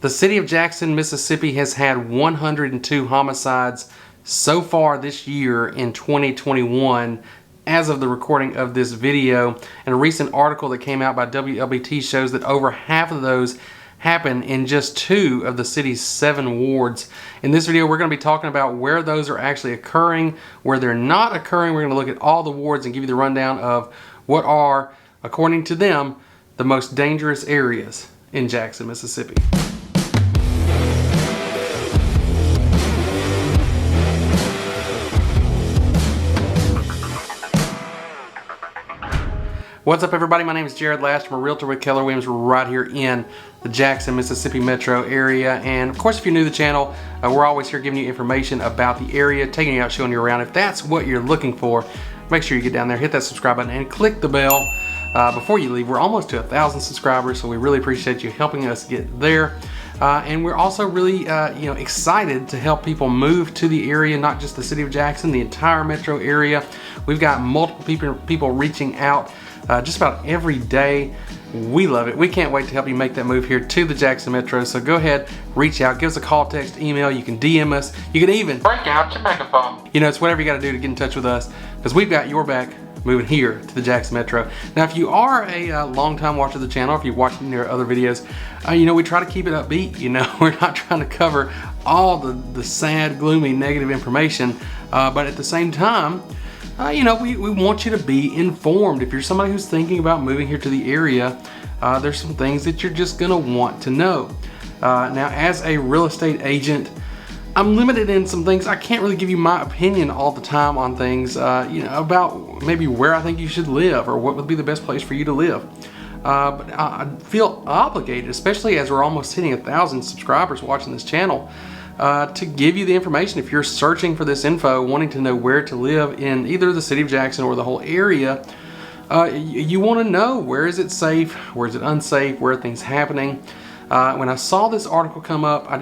The city of Jackson, Mississippi has had 102 homicides so far this year in 2021 as of the recording of this video. And a recent article that came out by WLBT shows that over half of those happen in just 2 of the city's 7 wards. In this video, we're going to be talking about where those are actually occurring, where they're not occurring. We're going to look at all the wards and give you the rundown of what are, according to them, the most dangerous areas in Jackson, Mississippi. What's up, everybody? My name is Jared Last. I'm a realtor with Keller Williams right here in the Jackson, Mississippi metro area. And of course, if you're new to the channel, we're always here giving you information about the area, taking you out, showing you around. If that's what you're looking for, make sure you get down there, hit that subscribe button, and click the bell before you leave. We're almost to 1,000 subscribers, so we really appreciate you helping us get there. And we're also really excited to help people move to the area, not just the city of Jackson, the entire metro area. We've got multiple people reaching out just about every day. We love it. We can't wait to help you make that move here to the Jackson Metro. So go ahead, reach out, give us a call, text, email. You can DM us. You can even break out your megaphone. You know, it's whatever you got to do to get in touch with us, because we've got your back moving here to the Jackson Metro. Now, if you are a long-time watcher of the channel, if you've watched any of our other videos, we try to keep it upbeat. We're not trying to cover all the sad, gloomy, negative information, but at the same time, we want you to be informed. If you're somebody who's thinking about moving here to the area, there's some things that you're just gonna want to know. Now, as a real estate agent, I'm limited in some things. I can't really give you my opinion all the time on things, about maybe where I think you should live or what would be the best place for you to live. But I feel obligated, especially as we're almost hitting 1,000 subscribers watching this channel, to give you the information. If you're searching for this info, wanting to know where to live in either the city of Jackson or the whole area, you want to know, where is it safe, where is it unsafe, where are things happening. When I saw this article come up, I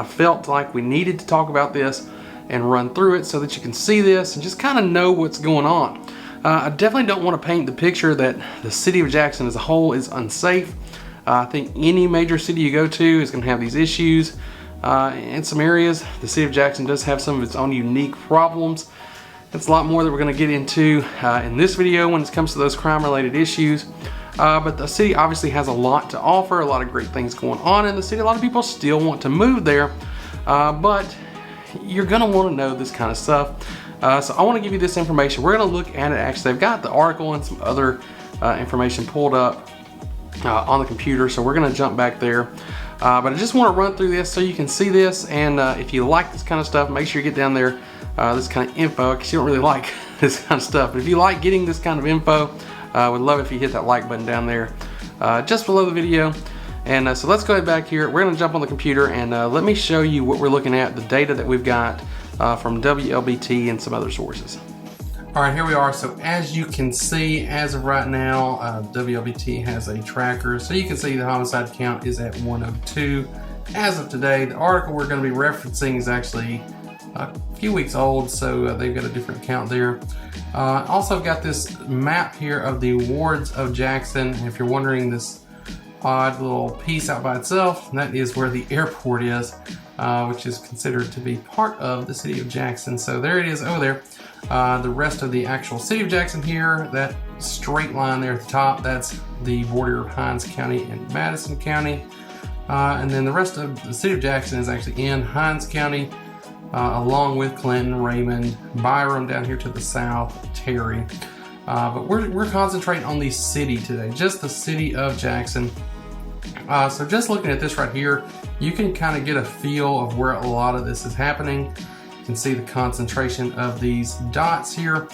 felt like we needed to talk about this and run through it so that you can see this and just kind of know what's going on. I definitely don't want to paint the picture that the city of Jackson as a whole is unsafe. I think any major city you go to is going to have these issues. In some areas, the city of Jackson does have some of its own unique problems. That's a lot more that we're going to get into in this video when it comes to those crime-related issues. But the city obviously has a lot to offer, a lot of great things going on in the city. A lot of people still want to move there, but you're going to want to know this kind of stuff. So I want to give you this information. We're going to look at it. Actually, I've got the article and some other information pulled up on the computer, so we're going to jump back there. But I just want to run through this so you can see this, and if you like this kind of stuff, make sure you get down there, this kind of info, because you don't really like this kind of stuff. But if you like getting this kind of info, would love if you hit that like button down there just below the video. And so let's go ahead back here. We're going to jump on the computer and let me show you what we're looking at, the data that we've got from WLBT and some other sources. All right, here we are. So as you can see, as of right now, WLBT has a tracker. So you can see the homicide count is at 102 as of today. The article we're going to be referencing is actually a few weeks old, so they've got a different count there. Also, I've got this map here of the wards of Jackson. And if you're wondering, this odd little piece out by itself, that is where the airport is, which is considered to be part of the city of Jackson. So there it is over there. The rest of the actual city of Jackson here, that straight line there at the top, that's the border of Hinds County and Madison County. And then the rest of the city of Jackson is actually in Hinds County, along with Clinton, Raymond, Byram down here to the south, Terry. But we're concentrating on the city today, just the city of Jackson. So just looking at this right here, you can kind of get a feel of where a lot of this is happening. You can see the concentration of these dots here.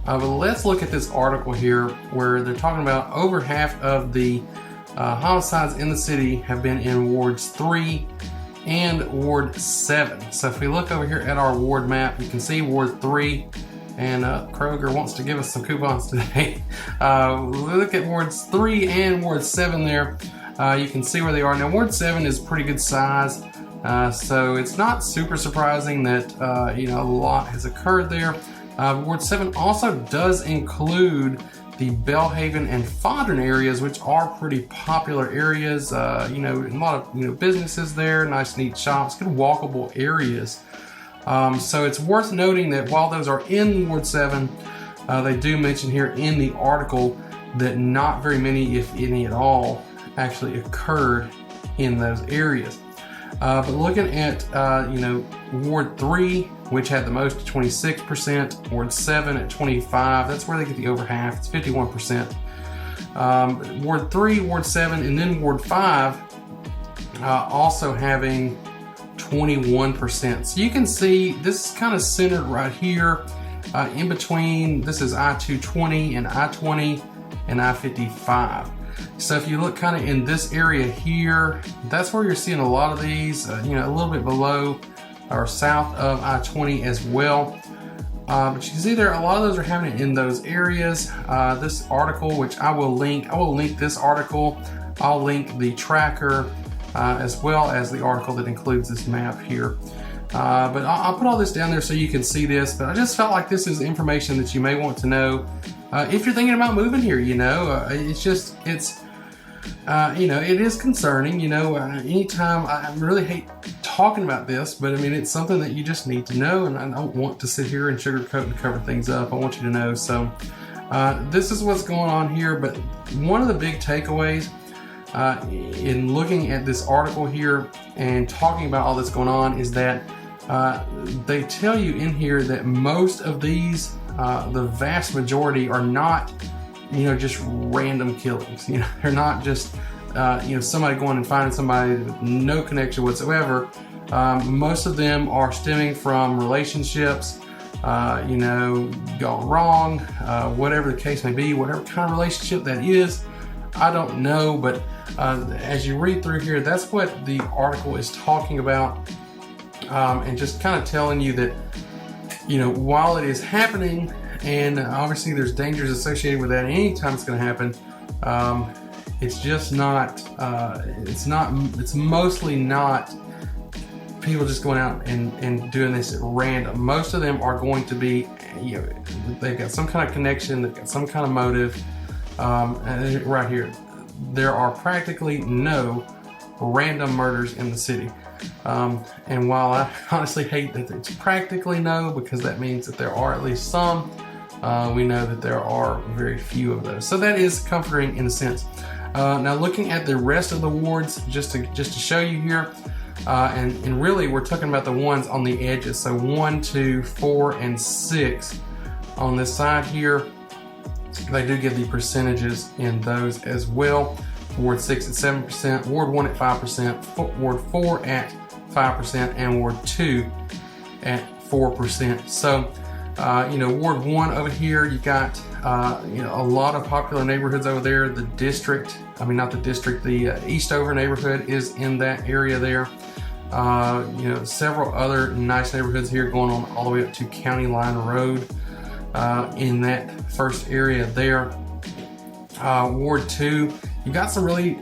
But let's look at this article here where they're talking about over half of the homicides in the city have been in wards 3 and ward 7. So if we look over here at our ward map, you can see ward 3, and Kroger wants to give us some coupons today. Look at wards 3 and ward 7 there. You can see where they are. Now ward 7 is pretty good size. So it's not super surprising that a lot has occurred there. Ward 7 also does include the Belhaven and Fondren areas, which are pretty popular areas. You know, a lot of businesses there, nice neat shops, good walkable areas. So it's worth noting that while those are in Ward 7, they do mention here in the article that not very many, if any at all, actually occurred in those areas. But looking at Ward 3, which had the most, 26%, Ward 7 at 25%, that's where they get the over half, it's 51%. Ward 3, Ward 7, and then Ward 5 also having 21%. So you can see this is kind of centered right here in between. This is I-220 and I-20 and I-55. So if you look kind of in this area here, that's where you're seeing a lot of these, a little bit below or south of I-20 as well. But you can see there, a lot of those are happening in those areas. This article, which I will link this article. I'll link the tracker as well as the article that includes this map here. But I'll put all this down there so you can see this. But I just felt like this is information that you may want to know if you're thinking about moving here. It is concerning. Anytime, I really hate talking about this, but I mean, it's something that you just need to know, and I don't want to sit here and sugarcoat and cover things up. I want you to know. So this is what's going on here. But one of the big takeaways in looking at this article here and talking about all that's going on is that they tell you in here that most of these, the vast majority, are not just random killings. They're not just somebody going and finding somebody with no connection whatsoever. Most of them are stemming from relationships, gone wrong, whatever the case may be, whatever kind of relationship that is. I don't know, but as you read through here, that's what the article is talking about, and just kind of telling you that, while it is happening, and obviously there's dangers associated with that anytime it's going to happen, it's just not, it's mostly not people just going out and doing this at random. Most of them are going to be, they've got some kind of connection, they've got some kind of motive. And right here, there are practically no random murders in the city. And while I honestly hate that it's practically no, because that means that there are at least some, we know that there are very few of those. So that is comforting in a sense. Now looking at the rest of the wards, just to show you here, and really we're talking about the ones on the edges. So 1, 2, 4, and 6 on this side here. They do give the percentages in those as well. Ward 6 at 7%, Ward 1 at 5%, Ward 4 at 5%, and Ward 2 at 4%. So, Ward 1 over here, you got, a lot of popular neighborhoods over there. The district, the Eastover neighborhood is in that area there. Several other nice neighborhoods here going on all the way up to County Line Road. In that first area there. Ward 2, you got some really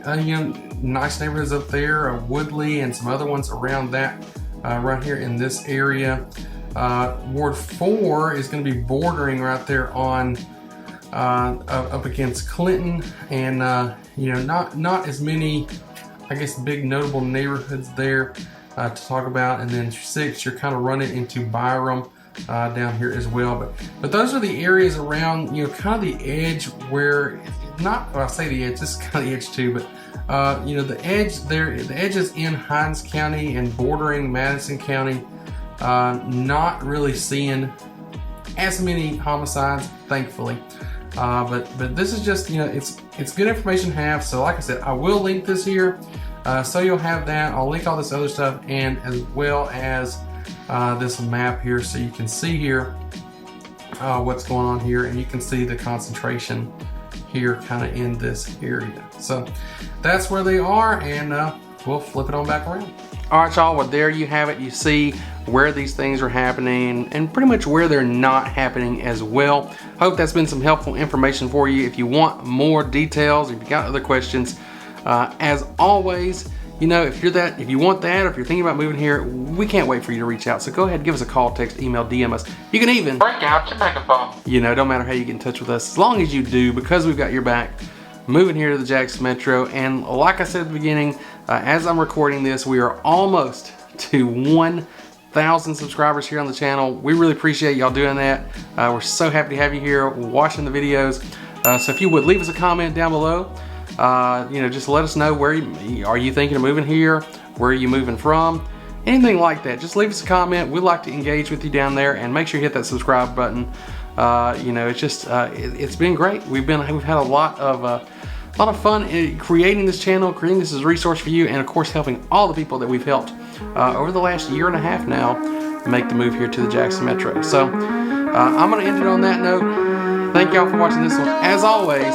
nice neighborhoods up there, Woodley and some other ones around that right here in this area. Ward 4 is going to be bordering right there on up against Clinton, and not as many, I guess, big notable neighborhoods there to talk about. And then 6, you're kind of running into Byram down here as well, but those are the areas around, kind of the edge where, I say the edge, this is kind of the edge too, but the edge there, the edge is in Hinds County and bordering Madison County. Not really seeing as many homicides, thankfully, but this is just, it's good information to have. So like I said, I will link this here, so you'll have that. I'll link all this other stuff, and as well as this map here, so you can see here what's going on here, and you can see the concentration here kind of in this area. So that's where they are, and we'll flip it on back around. All right, y'all, well, there you have it. You see where these things are happening and pretty much where they're not happening as well. Hope that's been some helpful information for you. If you want more details, if you got other questions, as always, you know, if you want that, or if you're thinking about moving here, we can't wait for you to reach out. So go ahead, give us a call, text, email, DM us. You can even break out your megaphone. You know, don't matter how you get in touch with us, as long as you do, because we've got your back. Moving here to the Jackson Metro, and like I said at the beginning, as I'm recording this, we are almost to 1,000 subscribers here on the channel. We really appreciate y'all doing that. We're so happy to have you here watching the videos. So if you would leave us a comment down below. You know, just let us know are you thinking of moving here? Where are you moving from? Anything like that. Just leave us a comment. We'd like to engage with you down there, and make sure you hit that subscribe button. You know, it's just it's been great. We've had a lot of fun in creating this channel, creating this as a resource for you, and of course helping all the people that we've helped over the last year and a half now make the move here to the Jackson Metro. So I'm gonna end it on that note. Thank y'all for watching this one. As always,